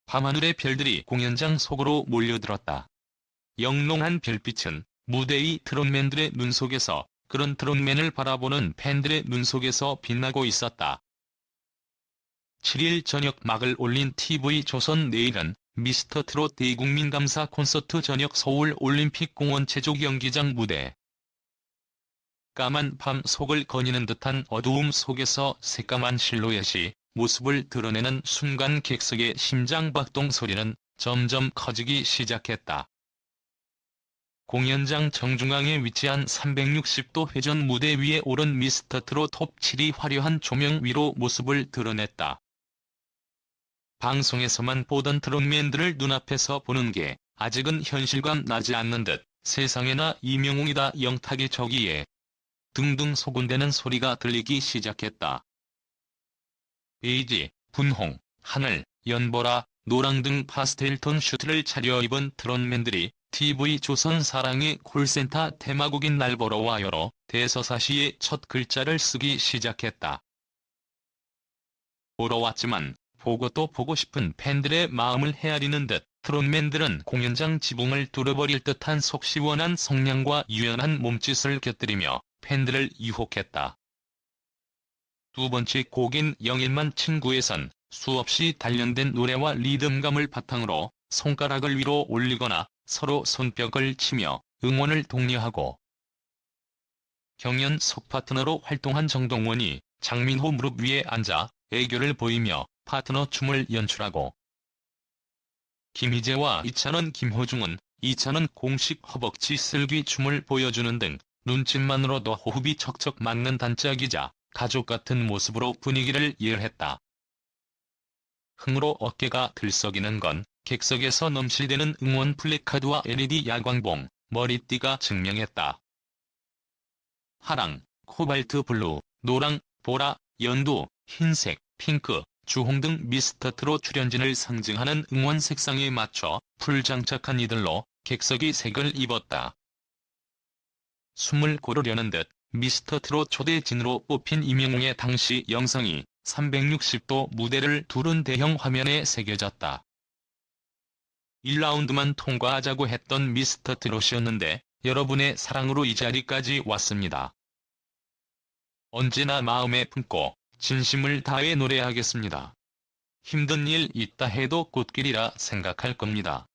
밤하늘의 별들이 공연장 속으로 몰려들었다. 영롱한 별빛은 무대 위 트롯맨들의 눈 속에서, 그런 트롯맨을 바라보는 팬들의 눈 속에서 빛나고 있었다. 7일 저녁 막을 올린 TV조선. 내일은 미스터트롯 대국민 감사 콘서트. 저녁 서울 올림픽공원 체조경기장 무대. 까만 밤 속을 거니는 듯한 어두움 속에서 새까만 실루엣이 모습을 드러내는 순간 객석의 심장박동 소리는 점점 커지기 시작했다. 공연장 정중앙에 위치한 360도 회전 무대 위에 오른 미스터트롯 톱 7이 화려한 조명 위로 모습을 드러냈다. 방송에서만 보던 트롯맨들을 눈앞에서 보는 게 아직은 현실감 나지 않는 듯, 세상에나 이명웅이다, 영탁이 저기에 등등 소곤대는 소리가 들리기 시작했다. 베이지, 분홍, 하늘, 연보라, 노랑 등 파스텔톤 슈트를 차려입은 트롯맨들이 TV조선 사랑의 콜센터 테마곡인 날 보러 와요로 대서사시의 첫 글자를 쓰기 시작했다. 보러 왔지만 보고 또 보고 싶은 팬들의 마음을 헤아리는 듯 트롯맨들은 공연장 지붕을 뚫어버릴 듯한 속 시원한 성량과 유연한 몸짓을 곁들이며 팬들을 유혹했다. 두 번째 곡인 영일만 친구에선 수없이 단련된 노래와 리듬감을 바탕으로 손가락을 위로 올리거나 서로 손뼉을 치며 응원을 독려하고, 경연 속 파트너로 활동한 정동원이 장민호 무릎 위에 앉아 애교를 보이며 파트너 춤을 연출하고, 김희재와 이찬원, 김호중은 이찬원 공식 허벅지 쓸기 춤을 보여주는 등 눈짓만으로도 호흡이 척척 맞는 단짝이자 가족 같은 모습으로 분위기를 예열했다. 흥으로 어깨가 들썩이는 건 객석에서 넘실대는 응원 플래카드와 LED 야광봉, 머리띠가 증명했다. 하랑, 코발트 블루, 노랑, 보라, 연두, 흰색, 핑크, 주홍 등 미스터트롯 출연진을 상징하는 응원 색상에 맞춰 풀 장착한 이들로 객석이 색을 입었다. 숨을 고르려는 듯 미스터트롯 초대진으로 뽑힌 이명웅의 당시 영상이 360도 무대를 두른 대형 화면에 새겨졌다. 1라운드만 통과하자고 했던 미스터트롯이었는데 여러분의 사랑으로 이 자리까지 왔습니다. 언제나 마음에 품고 진심을 다해 노래하겠습니다. 힘든 일 있다 해도 꽃길이라 생각할 겁니다.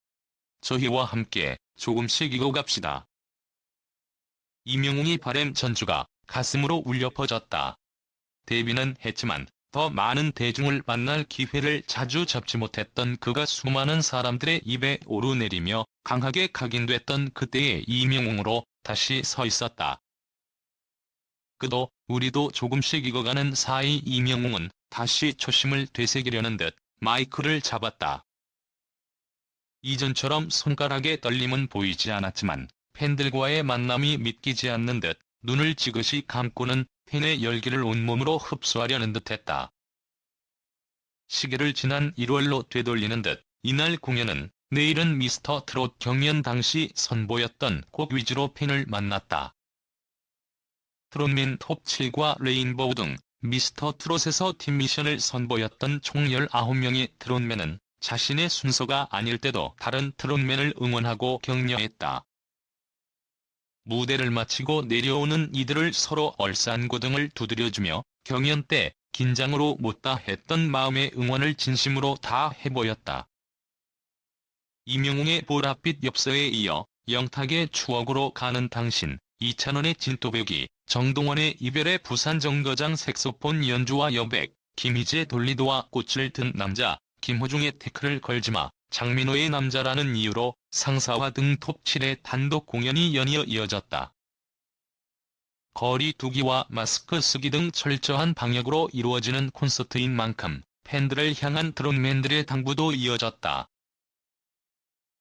저희와 함께 조금씩 익어갑시다. 이명웅이 바램 전주가 가슴으로 울려 퍼졌다. 데뷔는 했지만 더 많은 대중을 만날 기회를 자주 잡지 못했던 그가 수많은 사람들의 입에 오르내리며 강하게 각인됐던 그때의 이명웅으로 다시 서 있었다. 그도 우리도 조금씩 익어가는 사이 이명웅은 다시 초심을 되새기려는 듯 마이크를 잡았다. 이전처럼 손가락의 떨림은 보이지 않았지만 팬들과의 만남이 믿기지 않는 듯 눈을 지그시 감고는 팬의 열기를 온몸으로 흡수하려는 듯했다. 시계를 지난 1월로 되돌리는 듯 이날 공연은 내일은 미스터트롯 경연 당시 선보였던 곡 위주로 팬을 만났다. 트롯맨 톱 7과 레인보우 등 미스터트롯에서 팀 미션을 선보였던 총 19명의 트롯맨은 자신의 순서가 아닐 때도 다른 트롯맨을 응원하고 격려했다. 무대를 마치고 내려오는 이들을 서로 얼싸안고 등을 두드려주며 경연 때 긴장으로 못다 했던 마음의 응원을 진심으로 다해 보였다. 이명웅의 보랏빛 엽서에 이어 영탁의 추억으로 가는 당신, 이찬원의 진또배기, 정동원의 이별의 부산 정거장 색소폰 연주와 여백, 김희재 돌리도와 꽃을 든 남자, 김호중의 태클을 걸지마, 장민호의 남자라는 이유로 상사화 등 톱 7의 단독 공연이 연이어 이어졌다. 거리 두기와 마스크 쓰기 등 철저한 방역으로 이루어지는 콘서트인 만큼 팬들을 향한 트롯맨들의 당부도 이어졌다.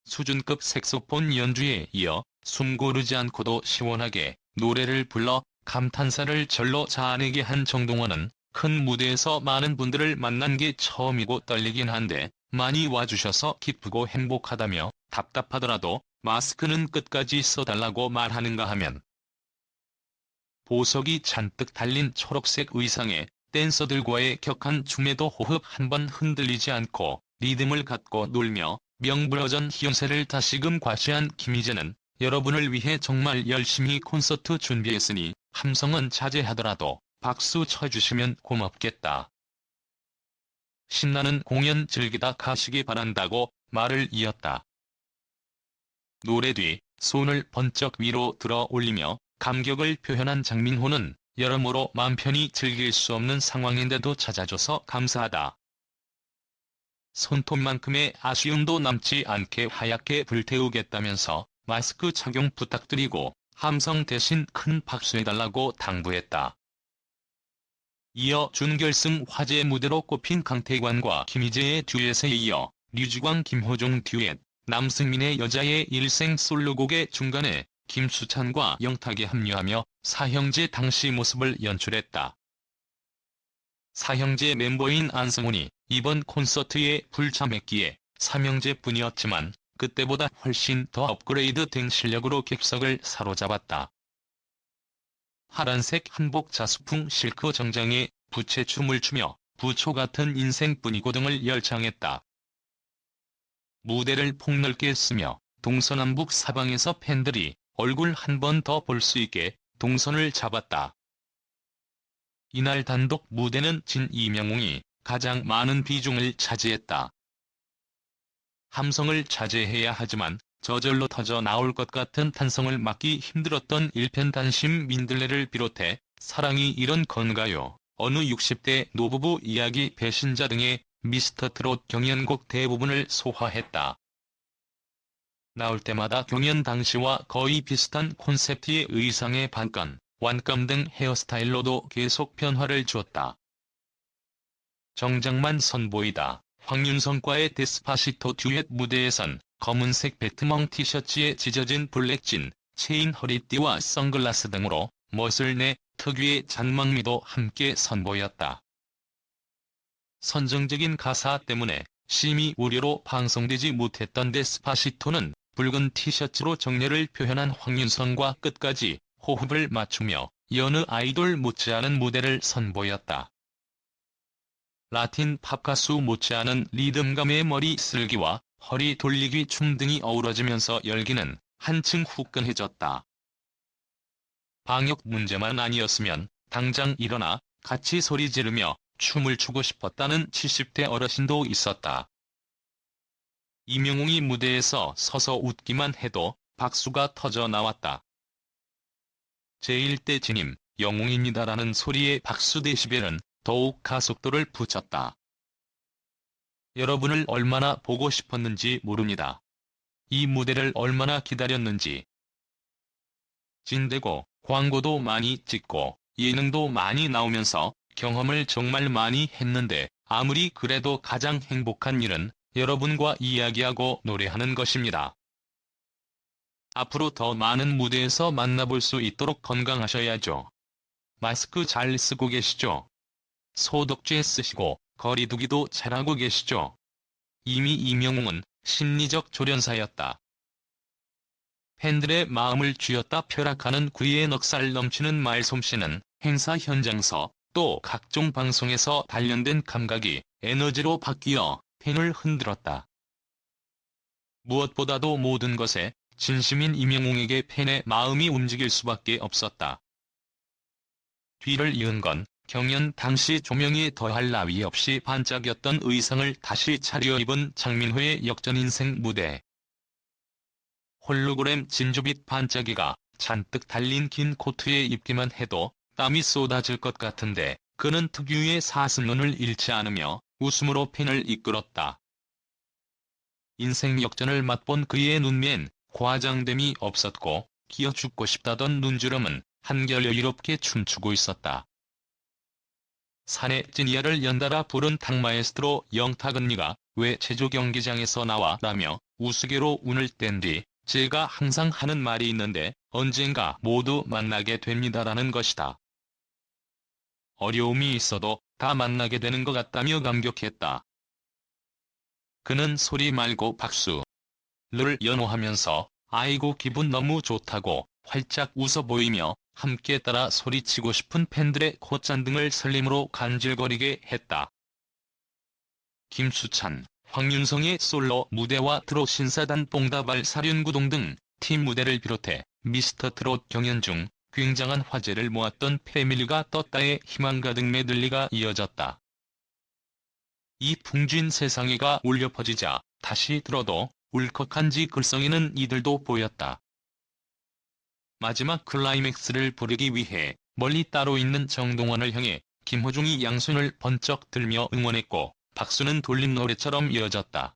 수준급 색소폰 연주에 이어 숨 고르지 않고도 시원하게 노래를 불러 감탄사를 절로 자아내게 한 정동원은 큰 무대에서 많은 분들을 만난 게 처음이고 떨리긴 한데 많이 와주셔서 기쁘고 행복하다며 답답하더라도 마스크는 끝까지 써달라고 말하는가 하면 보석이 잔뜩 달린 초록색 의상에 댄서들과의 격한 춤에도 호흡 한 번 흔들리지 않고 리듬을 갖고 놀며 명불허전 희연세를 다시금 과시한 김희재는 여러분을 위해 정말 열심히 콘서트 준비했으니 함성은 자제하더라도 박수 쳐주시면 고맙겠다. 신나는 공연 즐기다 가시기 바란다고 말을 이었다. 노래 뒤 손을 번쩍 위로 들어 올리며 감격을 표현한 장민호는 여러모로 맘 편히 즐길 수 없는 상황인데도 찾아줘서 감사하다. 손톱만큼의 아쉬움도 남지 않게 하얗게 불태우겠다면서 마스크 착용 부탁드리고 함성 대신 큰 박수해달라고 당부했다. 이어 준결승 화제 무대로 꼽힌 강태관과 김희재의 듀엣에 이어 류주광 김호중 듀엣, 남승민의 여자의 일생 솔로곡의 중간에 김수찬과 영탁이 합류하며 사형제 당시 모습을 연출했다. 사형제 멤버인 안성훈이 이번 콘서트에 불참했기에 삼형제뿐이었지만 그때보다 훨씬 더 업그레이드된 실력으로 객석을 사로잡았다. 하란색 한복 자수풍 실크 정장에 부채춤을 추며 부초 같은 인생뿐이고 등을 열창했다. 무대를 폭넓게 쓰며 동서남북 사방에서 팬들이 얼굴 한 번 더 볼 수 있게 동선을 잡았다. 이날 단독 무대는 진 이명웅이 가장 많은 비중을 차지했다. 함성을 자제해야 하지만 저절로 터져 나올 것 같은 탄성을 막기 힘들었던 일편단심 민들레를 비롯해 사랑이 이런 건가요, 어느 60대 노부부 이야기 배신자 등의 미스터트롯 경연곡 대부분을 소화했다. 나올 때마다 경연 당시와 거의 비슷한 콘셉트의 의상에 반감, 완감 등 헤어스타일로도 계속 변화를 주었다. 정장만 선보이다. 황윤성과의 데스파시토 듀엣 무대에선 검은색 배트멍 티셔츠에 찢어진 블랙진, 체인 허리띠와 선글라스 등으로 멋을 내 특유의 잔망미도 함께 선보였다. 선정적인 가사 때문에 심히 우려로 방송되지 못했던 데스파시토는 붉은 티셔츠로 정열을 표현한 황윤성과 끝까지 호흡을 맞추며 여느 아이돌 못지않은 무대를 선보였다. 라틴 팝 가수 못지않은 리듬감의 머리 쓸기와 허리 돌리기 춤 등이 어우러지면서 열기는 한층 후끈해졌다. 방역 문제만 아니었으면 당장 일어나 같이 소리 지르며 춤을 추고 싶었다는 70대 어르신도 있었다. 이명웅이 무대에서 서서 웃기만 해도 박수가 터져 나왔다. 제1대 진임, 영웅입니다라는 소리의 박수 데시벨은 더욱 가속도를 붙였다. 여러분을 얼마나 보고 싶었는지 모릅니다. 이 무대를 얼마나 기다렸는지. 진되고 광고도 많이 찍고 예능도 많이 나오면서 경험을 정말 많이 했는데 아무리 그래도 가장 행복한 일은 여러분과 이야기하고 노래하는 것입니다. 앞으로 더 많은 무대에서 만나볼 수 있도록 건강하셔야죠. 마스크 잘 쓰고 계시죠? 소독제 쓰시고 거리 두기도 잘하고 계시죠? 이미 이명웅은 심리적 조련사였다. 팬들의 마음을 쥐었다 펴락하는 그의 넉살 넘치는 말솜씨는 행사 현장서 또 각종 방송에서 단련된 감각이 에너지로 바뀌어 팬을 흔들었다. 무엇보다도 모든 것에 진심인 이명웅에게 팬의 마음이 움직일 수밖에 없었다. 뒤를 이은 건 경연 당시 조명이 더할 나위 없이 반짝였던 의상을 다시 차려입은 장민호의 역전인생 무대. 홀로그램 진주빛 반짝이가 잔뜩 달린 긴 코트에 입기만 해도 땀이 쏟아질 것 같은데 그는 특유의 사슴눈을 잃지 않으며 웃음으로 팬을 이끌었다. 인생 역전을 맛본 그의 눈매엔 과장됨이 없었고 기어 죽고 싶다던 눈주름은 한결 여유롭게 춤추고 있었다. 산의 찐이야를 연달아 부른 탕마에스트로 영탁은 네가 왜 제주 경기장에서 나와 라며 우스개로 운을 뗀 뒤 제가 항상 하는 말이 있는데 언젠가 모두 만나게 됩니다라는 것이다. 어려움이 있어도 다 만나게 되는 것 같다며 감격했다. 그는 소리 말고 박수를 연호하면서 아이고 기분 너무 좋다고 활짝 웃어 보이며 함께 따라 소리치고 싶은 팬들의 콧잔등을 설렘으로 간질거리게 했다. 김수찬, 황윤성의 솔로 무대와 트롯 신사단 뽕다발 사륜구동 등 팀 무대를 비롯해 미스터 트롯 경연 중 굉장한 화제를 모았던 패밀리가 떴다의 희망 가득 메들리가 이어졌다. 이 풍진 세상에가 울려 퍼지자 다시 들어도 울컥한지 글썽이는 이들도 보였다. 마지막 클라이맥스를 부르기 위해 멀리 따로 있는 정동원을 향해 김호중이 양손을 번쩍 들며 응원했고 박수는 돌림 노래처럼 이어졌다.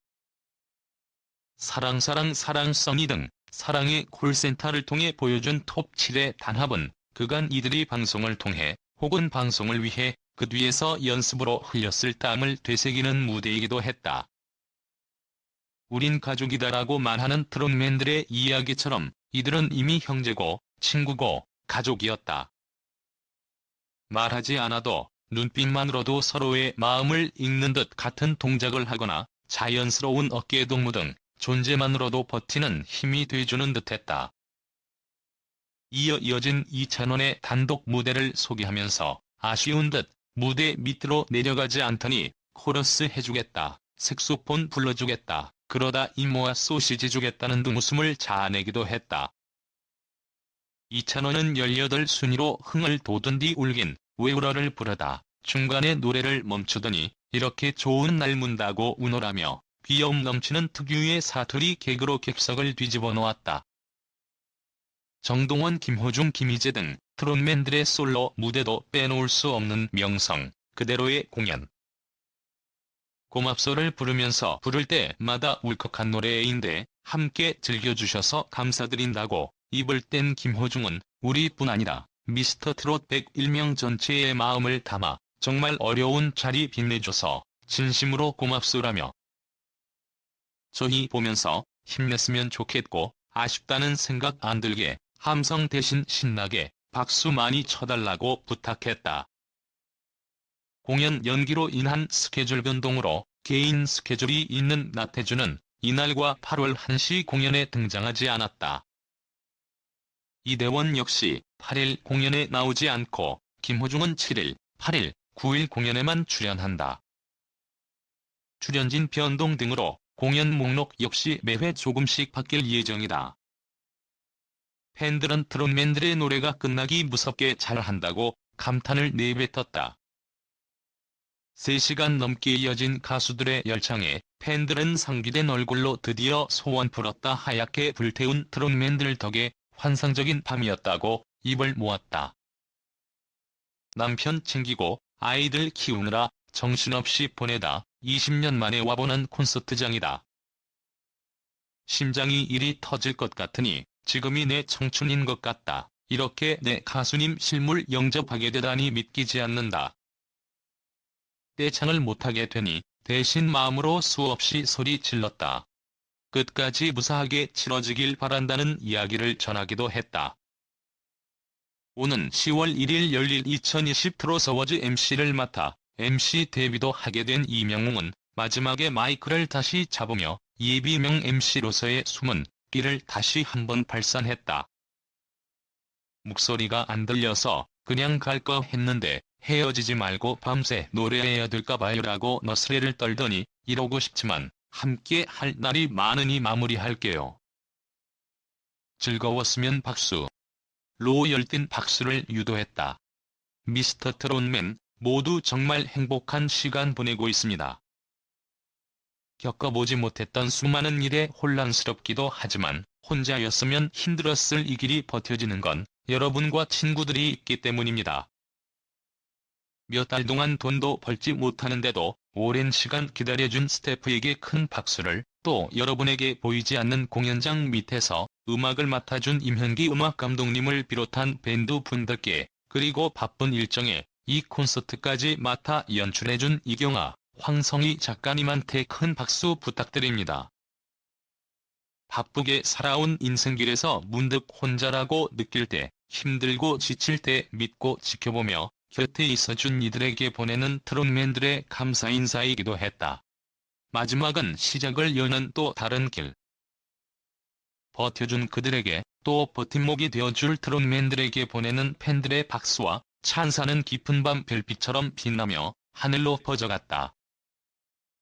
사랑 사랑 사랑 써니 등 사랑의 콜센터를 통해 보여준 톱7의 단합은 그간 이들이 방송을 통해 혹은 방송을 위해 그 뒤에서 연습으로 흘렸을 땀을 되새기는 무대이기도 했다. 우린 가족이다라고 말하는 트롯맨들의 이야기처럼 이들은 이미 형제고 친구고 가족이었다. 말하지 않아도 눈빛만으로도 서로의 마음을 읽는 듯 같은 동작을 하거나 자연스러운 어깨동무 등 존재만으로도 버티는 힘이 돼주는 듯했다. 이어진 이찬원의 단독 무대를 소개하면서 아쉬운 듯 무대 밑으로 내려가지 않더니 코러스 해주겠다, 색소폰 불러주겠다, 그러다 이모와 소시지 주겠다는 등 웃음을 자아내기도 했다. 이찬원은 18순위로 흥을 돋운 뒤 울긴 왜 울어를 부르다 중간에 노래를 멈추더니 이렇게 좋은 날 문다고 우노라며 귀여움 넘치는 특유의 사투리 개그로 객석을 뒤집어 놓았다. 정동원, 김호중, 김희재 등 트롯맨들의 솔로 무대도 빼놓을 수 없는 명성 그대로의 공연. 고맙소를 부르면서 부를 때마다 울컥한 노래인데 함께 즐겨주셔서 감사드린다고 입을 뗀 김호중은 우리뿐 아니라 미스터 트롯 101명 전체의 마음을 담아 정말 어려운 자리 빛내줘서 진심으로 고맙소라며 저희 보면서 힘냈으면 좋겠고 아쉽다는 생각 안 들게 함성 대신 신나게 박수 많이 쳐달라고 부탁했다. 공연 연기로 인한 스케줄 변동으로 개인 스케줄이 있는 나태주는 이날과 8월 1시 공연에 등장하지 않았다. 이대원 역시 8일 공연에 나오지 않고 김호중은 7일, 8일, 9일 공연에만 출연한다. 출연진 변동 등으로 공연 목록 역시 매회 조금씩 바뀔 예정이다. 팬들은 트롯맨들의 노래가 끝나기 무섭게 잘한다고 감탄을 내뱉었다. 3시간 넘게 이어진 가수들의 열창에 팬들은 상기된 얼굴로 드디어 소원 풀었다 하얗게 불태운 트롯맨들 덕에 환상적인 밤이었다고 입을 모았다. 남편 챙기고 아이들 키우느라 정신없이 보내다 20년 만에 와보는 콘서트장이다. 심장이 이리 터질 것 같으니 지금이 내 청춘인 것 같다. 이렇게 내 가수님 실물 영접하게 되다니 믿기지 않는다. 떼창을 못하게 되니 대신 마음으로 수없이 소리 질렀다. 끝까지 무사하게 치러지길 바란다는 이야기를 전하기도 했다. 오는 10월 1일 열릴 2020 트롯 어워즈 MC를 맡아 MC 데뷔도 하게 된 이명웅은 마지막에 마이크를 다시 잡으며 예비명 MC로서의 숨은 끼를 다시 한번 발산했다. 목소리가 안 들려서 그냥 갈 거 했는데 헤어지지 말고 밤새 노래해야 될까봐요라고 너스레를 떨더니 이러고 싶지만 함께 할 날이 많으니 마무리할게요. 즐거웠으면 박수. 로 열띤 박수를 유도했다. 미스터 트롯맨 모두 정말 행복한 시간 보내고 있습니다. 겪어보지 못했던 수많은 일에 혼란스럽기도 하지만 혼자였으면 힘들었을 이 길이 버텨지는 건 여러분과 친구들이 있기 때문입니다. 몇 달 동안 돈도 벌지 못하는데도 오랜 시간 기다려준 스태프에게 큰 박수를, 또 여러분에게 보이지 않는 공연장 밑에서 음악을 맡아준 임현기 음악감독님을 비롯한 밴드 분들께, 그리고 바쁜 일정에 이 콘서트까지 맡아 연출해준 이경아, 황성희 작가님한테 큰 박수 부탁드립니다. 바쁘게 살아온 인생길에서 문득 혼자라고 느낄 때, 힘들고 지칠 때 믿고 지켜보며 곁에 있어준 이들에게 보내는 트롯맨들의 감사 인사이기도 했다. 마지막은 시작을 여는 또 다른 길. 버텨준 그들에게, 또 버팀목이 되어줄 트롯맨들에게 보내는 팬들의 박수와 찬사는 깊은 밤 별빛처럼 빛나며 하늘로 퍼져갔다.